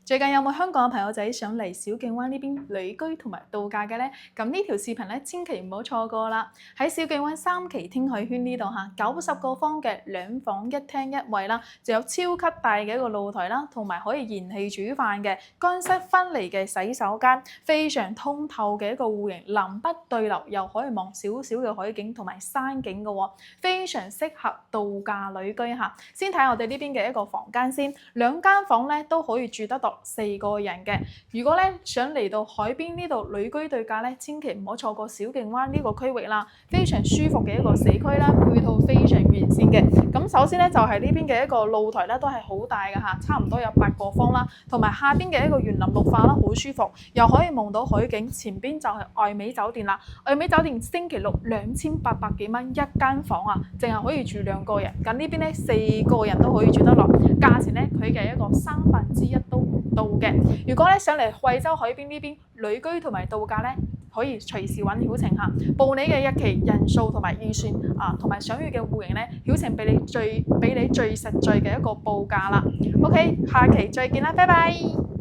最近有冇香港嘅朋友仔想嚟小徑灣呢邊旅居同埋度假嘅呢？咁呢條視頻咧，千祈唔好錯過啦！喺小徑灣三期天海圈呢度嚇，90個方嘅2房1廳1衛啦，就有超級大嘅一個露台啦，同埋可以燃氣煮飯嘅乾濕分離嘅洗手間，非常通透嘅一個戶型，南北對流，又可以望少少嘅海景同埋山景嘅喎，非常適合度假旅居嚇。先睇我哋呢邊嘅一個房間先，2間房咧都可以住得到4個人嘅。如果咧想嚟到海邊呢度旅居度假咧，千祈唔好錯過小徑灣呢個區域啦，非常舒服嘅一個社區啦，配套非常完善嘅。咁首先咧就係呢邊嘅一個露台咧都係好大嘅嚇，差唔多有8個方啦，同埋下邊嘅一個園林綠化啦，好舒服，又可以望到海景。前邊就係愛美酒店啦，愛美酒店星期六2800幾蚊一間房啊，淨係可以住2個人。咁呢邊咧4個人都可以住得落，價錢咧佢嘅一個1/3都唔到嘅。如果咧想嚟惠州海邊呢邊旅居同埋度假咧，可以隨時揾曉晴嚇，報你嘅日期、人數同埋預算啊，同埋想要嘅戶型咧，曉晴俾你最實在嘅一個報價啦。OK， 下期再見啦，拜拜。